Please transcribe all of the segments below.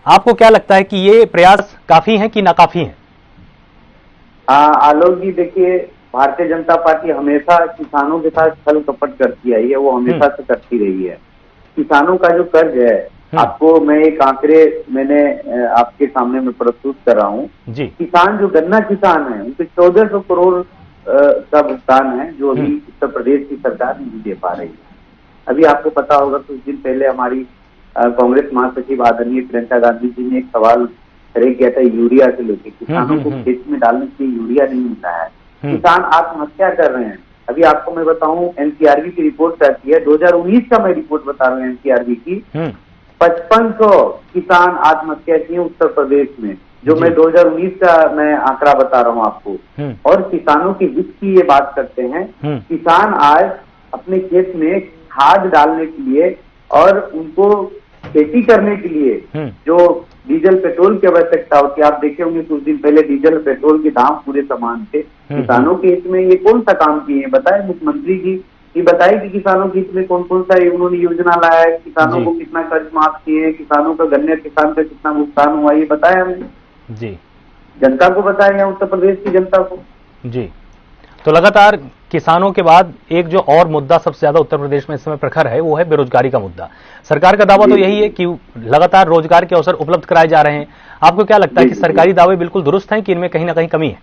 आपको क्या लगता है कि ये प्रयास काफी हैं कि नाकाफी हैं? आलोक जी, देखिए, भारतीय जनता पार्टी हमेशा किसानों के साथ छल कपट करती आई है, वो हमेशा से करती रही है। किसानों का जो कर्ज है, आपको मैं एक आंकड़े मैंने आपके सामने में प्रस्तुत कर रहा हूँ। किसान जो गन्ना किसान है, उनके 1400 करोड़ का भुगतान है, जो अभी उत्तर प्रदेश की सरकार नहीं दे पा रही है। अभी आपको पता होगा, कुछ दिन पहले हमारी कांग्रेस महासचिव आदरणीय प्रियंका गांधी जी ने एक सवाल खड़े किया था यूरिया से लेकर। किसानों को खेत में डालने के लिए यूरिया नहीं मिलता है, किसान आत्महत्या कर रहे हैं। अभी आपको मैं बताऊं, एनसीआरबी की रिपोर्ट आती है, 2019 का मैं रिपोर्ट बता रहा हूँ एनसीआरबी की। 5500 किसान आत्महत्या किए उत्तर प्रदेश में, जो मैं 2019 का मैं आंकड़ा बता रहा हूँ आपको। और किसानों के हित की ये बात करते हैं। किसान आज अपने खेत में खाद डालने के लिए और उनको खेती करने के लिए जो डीजल पेट्रोल की आवश्यकता होती है, आप देखे होंगे कुछ दिन पहले डीजल पेट्रोल के दाम पूरे समान थे। किसानों के हित में ये कौन सा काम किए हैं बताए मुख्यमंत्री जी? ये बताए कि किसानों के हित में कौन कौन सा उन्होंने योजना लाया है, किसानों को कितना कर्ज माफ किए हैं, किसानों का गन्ने किसान का कितना भुगतान हुआ, ये बताया हमने जी, जनता को बताया, उत्तर प्रदेश की जनता को जी। तो लगातार किसानों के बाद एक जो और मुद्दा सबसे ज्यादा उत्तर प्रदेश में इस समय प्रखर है, वो है बेरोजगारी का मुद्दा। सरकार का दावा तो यही है कि लगातार रोजगार के अवसर उपलब्ध कराए जा रहे हैं। आपको क्या लगता है कि सरकारी दावे बिल्कुल दुरुस्त हैं कि इनमें कहीं ना कहीं कमी है?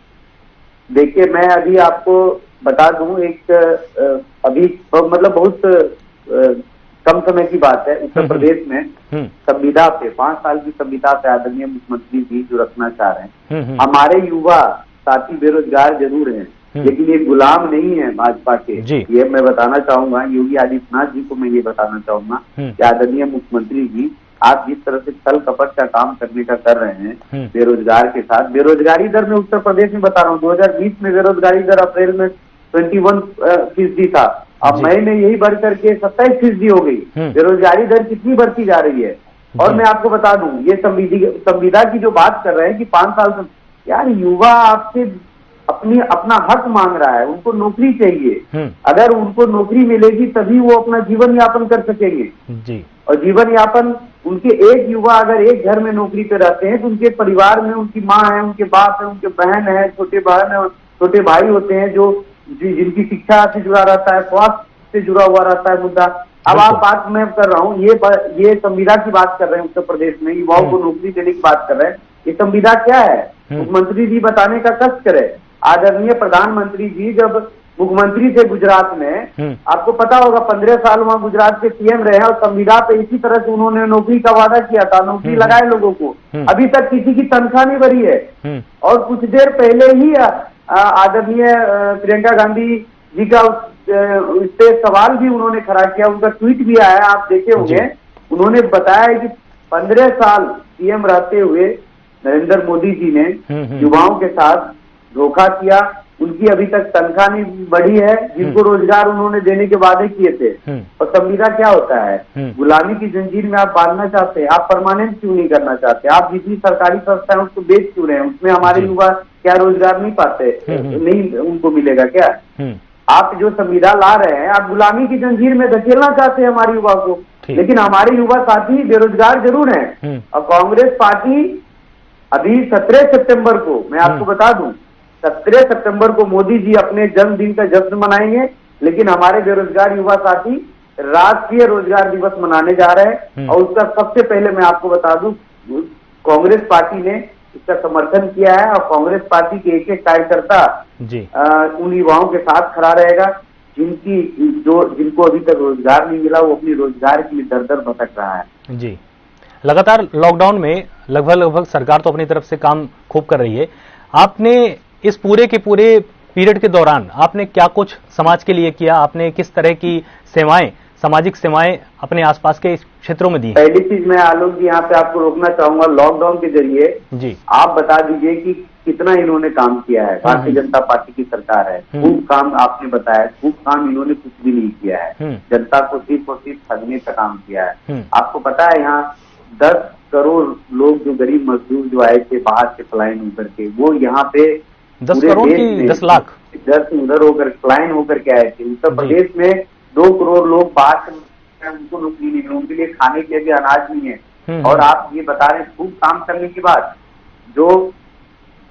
देखिए, मैं अभी आपको बता दूं, एक अभी मतलब बहुत कम समय की बात है, उत्तर प्रदेश में संविदा पे 5 साल की संविदा पे आदरणीय मुख्यमंत्री जी जो रखना चाह रहे हैं। हमारे युवा साथी बेरोजगार जरूर हैं, लेकिन ये गुलाम नहीं है भाजपा के। ये मैं बताना चाहूंगा, योगी आदित्यनाथ जी को मैं ये बताना चाहूंगा कि आदरणीय मुख्यमंत्री जी, आप जिस तरह से छल कपट का काम करने का कर रहे हैं बेरोजगार के साथ, बेरोजगारी दर में उत्तर प्रदेश में बता रहा हूँ, 2020 में बेरोजगारी दर अप्रैल में 21% था, अब मई में यही बढ़ करके 27% हो गई। बेरोजगारी दर कितनी बढ़ती जा रही है। और मैं आपको बता दूं, ये संविदा की जो बात कर रहे हैं कि 5 साल से, यार युवा आपसे अपना हक मांग रहा है, उनको नौकरी चाहिए। अगर उनको नौकरी मिलेगी तभी वो अपना जीवन यापन कर सकेंगे जी। और जीवन यापन उनके, एक युवा अगर एक घर में नौकरी पे रहते हैं तो उनके परिवार में उनकी माँ है, उनके बाप है, उनके बहन है, छोटे बहन है, छोटे भाई होते हैं जो जिनकी शिक्षा से जुड़ा रहता है, स्वास्थ्य से जुड़ा हुआ रहता है मुद्दा। अब आप बात मैं कर रहा हूँ, ये संविदा की बात कर रहे हैं उत्तर प्रदेश में, युवाओं को नौकरी देने की बात कर रहे हैं। ये संविदा क्या है, मुख्यमंत्री जी बताने का कष्ट करें। आदरणीय प्रधानमंत्री जी जब मुख्यमंत्री थे गुजरात में, आपको पता होगा 15 साल वहां गुजरात के सीएम रहे हैं, और संविदा पे इसी तरह से उन्होंने नौकरी का वादा किया था, नौकरी लगाए लोगों को। अभी तक किसी की तनख्वाह नहीं बढ़ी है। और कुछ देर पहले ही आदरणीय प्रियंका गांधी जी का इस पे सवाल भी उन्होंने खड़ा किया, उनका ट्वीट भी आया, आप देखे होंगे। उन्होंने बताया कि 15 साल सीएम रहते हुए नरेंद्र मोदी जी ने युवाओं के साथ धोखा किया, उनकी अभी तक तनख्वाह नहीं बढ़ी है, जिनको रोजगार उन्होंने देने के वादे किए थे। और संविदा क्या होता है, गुलामी की जंजीर में आप बांधना चाहते हैं, आप परमानेंट क्यों नहीं करना चाहते? आप जितनी सरकारी संस्था है उसको बेच क्यों रहे हैं? उसमें हमारे युवा क्या रोजगार नहीं पाते? नहीं उनको मिलेगा क्या? आप जो संविदा ला रहे हैं, आप गुलामी की जंजीर में धकेलना चाहते हैं हमारे युवा को। लेकिन हमारे युवा साथी बेरोजगार जरूर हैं। और कांग्रेस पार्टी अभी 17 सितंबर को, मैं आपको बता दूं, 17 सितंबर को मोदी जी अपने जन्मदिन का जश्न मनाएंगे, लेकिन हमारे बेरोजगार युवा साथी राष्ट्रीय रोजगार दिवस मनाने जा रहे हैं। और उसका सबसे पहले मैं आपको बता दूं, कांग्रेस पार्टी ने इसका समर्थन किया है, और कांग्रेस पार्टी के एक एक कार्यकर्ता उन युवाओं के साथ खड़ा रहेगा जिनको अभी तक रोजगार नहीं मिला, वो अपनी रोजगार के लिए दर दर भटक रहा है जी। लगातार लॉकडाउन में लगभग सरकार तो अपनी तरफ से काम खूब कर रही है। आपने इस पूरे के पूरे पीरियड के दौरान आपने क्या कुछ समाज के लिए किया? आपने किस तरह की सेवाएं, सामाजिक सेवाएं अपने आसपास के क्षेत्रों में दी? पहली चीज मैं आलोक जी यहाँ पे आपको रोकना चाहूंगा, लॉकडाउन के जरिए जी आप बता दीजिए कि कितना इन्होंने काम किया है। भारतीय जनता पार्टी की सरकार है, खूब काम आपने बताया, खूब काम इन्होंने कुछ भी नहीं किया है। जनता को सिर्फ और सिर्फ ठगने का काम किया है। आपको पता है यहाँ 10 करोड़ लोग जो गरीब मजदूर जो आए थे बाहर से पलायन होकर के, वो यहाँ पे 10 करोड़ की 10 लाख 10 उधर होकर पलायन होकर के आए थे। उत्तर प्रदेश में 2 करोड़ लोग बाहर से, उनको नौकरी नहीं है, उनके लिए खाने के लिए अनाज नहीं है। और आप ये बता रहे हैं खूब काम करने की बात, जो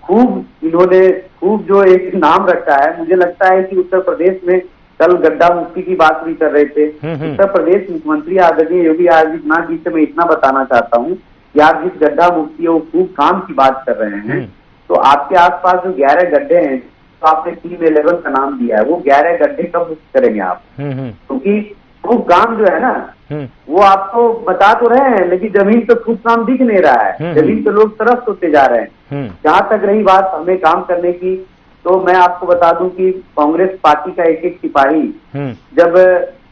इन्होंने जो एक नाम रखा है, मुझे लगता है कि उत्तर प्रदेश में कल गड्ढा मुक्ति की बात भी कर रहे थे। उत्तर प्रदेश मुख्यमंत्री आदरणीय योगी आदित्यनाथ जी से मैं इतना बताना चाहता हूँ कि आप जिस गड्ढा मुक्ति वो खूब काम की बात कर रहे हैं, तो आपके आसपास जो 11 गड्ढे हैं, तो आपने टीम 11 का नाम दिया है, वो 11 गड्ढे कब मुक्त करेंगे आप? क्योंकि खूब काम जो है ना, वो आपको बता तो रहे हैं, लेकिन जमीन पे खूब काम दिख नहीं रहा है। जमीन पे लोग तरस होते जा रहे हैं। जहां तक रही बात हमें काम करने की, तो मैं आपको बता दूं कि कांग्रेस पार्टी का एक एक सिपाही जब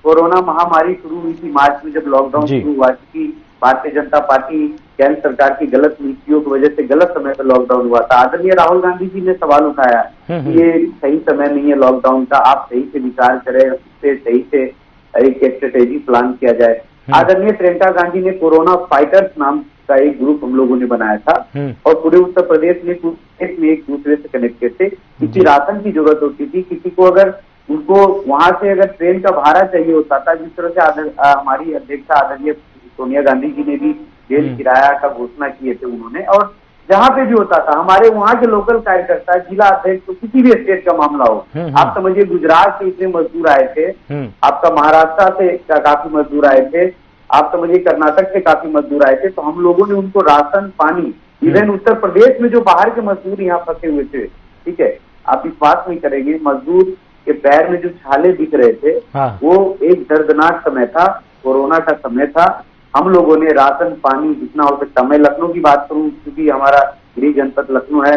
कोरोना महामारी शुरू हुई थी मार्च में, जब लॉकडाउन शुरू हुआ, कि भारतीय जनता पार्टी केंद्र सरकार की गलत नीतियों की वजह से गलत समय पर लॉकडाउन हुआ था, आदरणीय राहुल गांधी जी ने सवाल उठाया कि ये सही समय नहीं है लॉकडाउन का, आप सही से विचार करें, उससे सही से एक स्ट्रेटेजी प्लान किया जाए। आदरणीय प्रियंका गांधी ने कोरोना फाइटर्स नाम का एक ग्रुप हम लोगों ने बनाया था, और पूरे उत्तर प्रदेश में एक दूसरे से कनेक्टेड थे। किसी राशन की जरूरत होती थी, किसी को अगर उनको वहां से अगर ट्रेन का भाड़ा चाहिए होता था, जिस तरह से हमारी अध्यक्षा आदरणीय सोनिया गांधी जी ने भी रेल किराया का घोषणा किए थे उन्होंने, और जहां पे भी होता था हमारे वहां के लोकल कार्यकर्ता, जिला अध्यक्ष, तो किसी भी स्टेट का मामला हो, आप समझिए गुजरात से इतने मजदूर आए थे, आपका महाराष्ट्र से काफी मजदूर आए थे, आप समझिए कर्नाटक से काफी मजदूर आए थे, तो हम लोगों ने उनको राशन पानी, इवन उत्तर प्रदेश में जो बाहर के मजदूर यहाँ फंसे हुए थे, ठीक है, आप विश्वास नहीं करेंगे, मजदूर के पैर में जो छाले दिख रहे थे, वो एक दर्दनाक समय था, कोरोना का समय था। हम लोगों ने राशन पानी जितना हो सकता, मैं लखनऊ की बात करूं क्योंकि हमारा गृह जनपद लखनऊ है,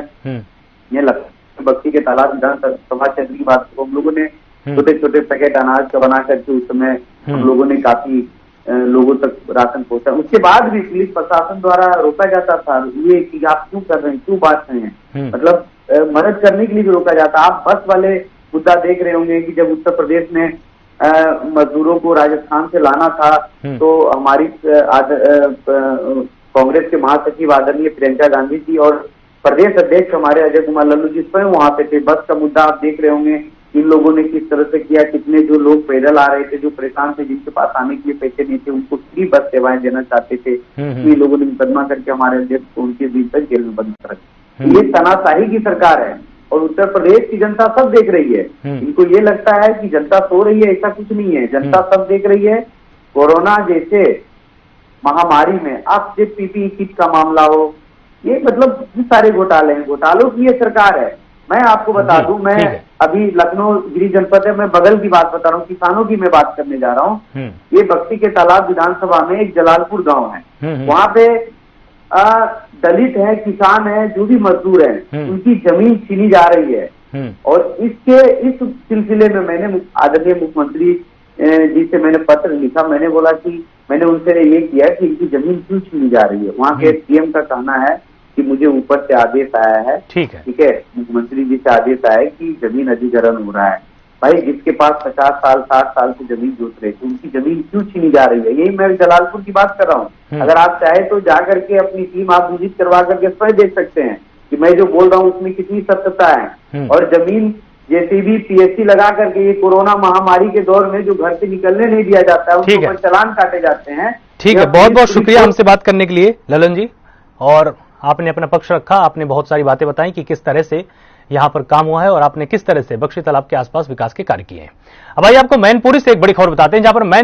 ये लखनऊ बक्सी के तालाब विधानसभा क्षेत्र की बात करूं, हम लोगों ने छोटे छोटे पैकेट अनाज का बना करके उस समय हम लोगों ने काफी लोगों तक राशन पहुंचा। उसके बाद भी पुलिस प्रशासन द्वारा रोका जाता था, ये कि आप क्यों कर रहे हैं, क्यों बात रहे हैं, मतलब मदद करने के लिए भी रोका जाता। आप बस वाले मुद्दा देख रहे होंगे कि जब उत्तर प्रदेश में मजदूरों को राजस्थान से लाना था, तो हमारी कांग्रेस के महासचिव आदरणीय प्रियंका गांधी जी और प्रदेश अध्यक्ष हमारे अजय कुमार लल्लू जी स्वयं वहां पे थे। बस का मुद्दा आप देख रहे होंगे, इन लोगों ने किस तरह से किया, कितने जो लोग पैदल आ रहे थे, जो परेशान थे, जिनके पास आने के लिए पैसे नहीं थे, उनको फ्री बस सेवाएं देना चाहते थे, इन लोगों ने मुकदमा करके हमारे अध्यक्ष को उनके दिन तक जेल में बंद कर रखा। ये तानाशाही की सरकार है और उत्तर प्रदेश की जनता सब देख रही है। इनको ये लगता है कि जनता सो रही है, ऐसा कुछ नहीं है, जनता सब देख रही है। कोरोना जैसे महामारी में अब सिर्फ पीपीई किट का मामला हो, ये मतलब सारे घोटाले हैं, घोटालों की ये सरकार है। मैं आपको बता दूं, मैं अभी लखनऊ गृह जनपद है, मैं बगल की बात बता रहा हूँ, किसानों की मैं बात करने जा रहा हूँ। ये बक्सी के तालाब विधानसभा में एक जलालपुर गांव है, वहां पे दलित है, किसान है, जो भी मजदूर है, उनकी जमीन छीनी जा रही है। और इस सिलसिले में मैंने आदरणीय मुख्यमंत्री जी से मैंने पत्र लिखा। मैंने बोला कि मैंने उनसे ये किया कि इनकी जमीन क्यों छीनी जा रही है। वहाँ के सीएम का कहना है कि मुझे ऊपर से आदेश आया है, ठीक है, मुख्यमंत्री जी से आदेश आया है कि जमीन अधिग्रहण हो रहा है। भाई जिसके पास 50 साल 60 साल की जमीन जोत रहे थे, उनकी जमीन क्यों छीनी जा रही है? यही मैं जलालपुर की बात कर रहा हूँ। अगर आप चाहे तो जा करके अपनी टीम आप विजिट करवा करके स्वयं देख सकते हैं कि मैं जो बोल रहा हूँ उसमें कितनी सत्यता है। और जमीन जैसे भी पीएससी लगा करके ये कोरोना महामारी के दौर में जो घर से निकलने नहीं दिया जाता है, उसके ऊपर चालान काटे जाते हैं। ठीक है, बहुत बहुत शुक्रिया हमसे बात करने के लिए ललन जी, और आपने अपना पक्ष रखा, आपने बहुत सारी बातें बताई कि किस तरह से यहां पर काम हुआ है और आपने किस तरह से बक्शी तालाब के आसपास विकास के कार्य किए हैं। अब आइए आपको मैनपुरी से एक बड़ी खबर बताते हैं, जहां पर